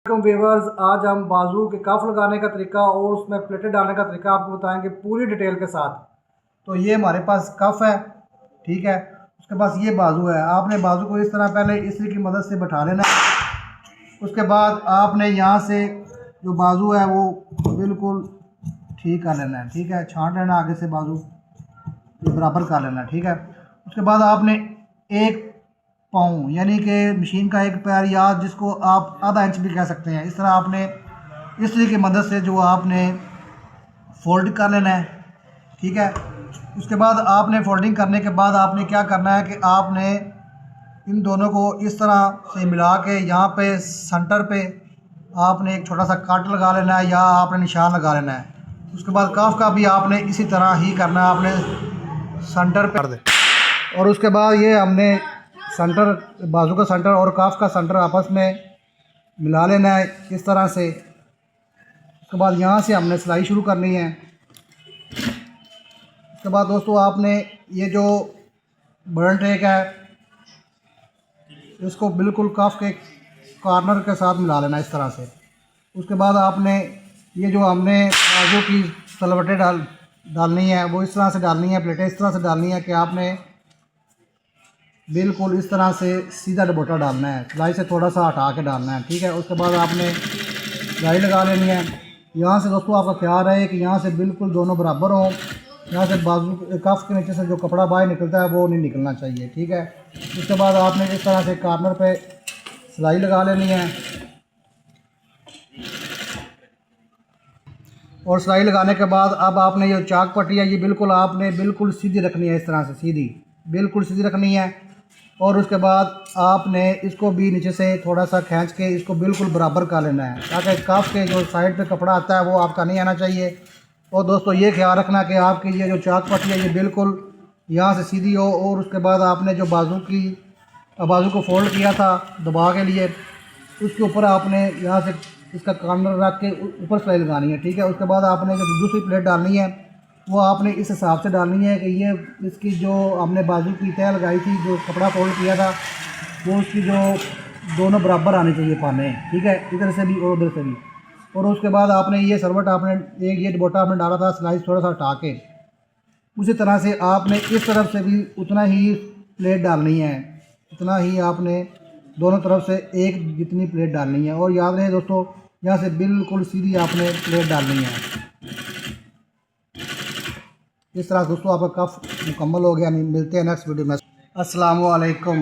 Viewers, आज हम बाजू के कफ लगाने का तरीका और उसमें प्लेटें डालने का तरीका आपको बताएंगे पूरी डिटेल के साथ। तो ये हमारे पास कफ है, ठीक है। उसके पास ये बाजू है। आपने बाजू को इस तरह पहले इस्त्री की मदद से बैठा लेना है। उसके बाद आपने यहाँ से जो बाजू है वो बिल्कुल ठीक कर लेना है, ठीक है। छांट लेना आगे से, बाजू बराबर कर लेना है, ठीक है। उसके बाद आपने एक पाँव यानी कि मशीन का एक पैर, या जिसको आप आधा इंच भी कह सकते हैं, इस तरह आपने इस्त्री की मदद से जो आपने फोल्ड कर लेना है, ठीक है। उसके बाद आपने फोल्डिंग करने के बाद आपने क्या करना है कि आपने इन दोनों को इस तरह से मिला के यहाँ पे सेंटर पे आपने एक छोटा सा कट लगा लेना है या आपने निशान लगा लेना है। उसके बाद काफ का भी आपने इसी तरह ही करना है, आपने सेंटर पे कर दे। और उसके बाद ये हमने सेंटर, बाजू का सेंटर और काफ का सेंटर आपस में मिला लेना है इस तरह से। उसके बाद यहाँ से हमने सिलाई शुरू करनी है। उसके बाद दोस्तों आपने ये जो बटन टेक है इसको बिल्कुल काफ के कॉर्नर के साथ मिला लेना इस तरह से। उसके बाद आपने ये जो हमने बाजू की तलवटें डालनी है वो इस तरह से डालनी है, प्लेटें इस तरह से डालनी है कि आपने बिल्कुल इस तरह से सीधा डबोटा डालना है, सिलाई से थोड़ा सा हटा के डालना है, ठीक है। उसके बाद आपने सिलाई लगा लेनी है। यहाँ से दोस्तों आपका ख्याल रहे कि यहाँ से बिल्कुल दोनों बराबर हों। यहाँ से बाजू कफ के नीचे से जो कपड़ा बाहर निकलता है वो नहीं निकलना चाहिए, ठीक है। उसके बाद आपने इस तरह से कॉर्नर पे सिलाई लगा लेनी है। और सिलाई लगाने के बाद अब आपने जो चाक पट्टी है ये बिल्कुल आपने बिल्कुल सीधी रखनी है, इस तरह से सीधी बिल्कुल सीधी रखनी है। और उसके बाद आपने इसको भी नीचे से थोड़ा सा खींच के इसको बिल्कुल बराबर कर लेना है, ताकि कफ के जो साइड पे कपड़ा आता है वो आपका नहीं आना चाहिए। और दोस्तों ये ख्याल रखना कि आपकी ये जो चाक पट्टी है ये बिल्कुल यहाँ से सीधी हो। और उसके बाद आपने जो बाजू को फोल्ड किया था दबा के लिए, उसके ऊपर आपने यहाँ से इसका कॉर्नर रख के ऊपर सिलाई लगानी है, ठीक है। उसके बाद आपने जो दूसरी प्लेट डालनी है वो आपने इस हिसाब से डालनी है कि ये इसकी जो हमने बाजू की तय लगाई थी, जो कपड़ा फोल्ड किया था, वो उसकी जो दोनों बराबर आने चाहिए पाने, ठीक है, इधर से भी और उधर से भी। और उसके बाद आपने ये सरवट आपने एक ये डबोटा आपने डाला था सिलाई थोड़ा सा हटा के, उसी तरह से आपने इस तरफ से भी उतना ही प्लेट डालनी है, उतना ही आपने दोनों तरफ से एक जितनी प्लेट डालनी है। और याद रहे दोस्तों, यहाँ से बिल्कुल सीधी आपने प्लेट डालनी है। इस तरह दोस्तों आपका कफ मुकम्मल हो गया। मिलते हैं नेक्स्ट वीडियो में। अस्सलाम वालेकुम।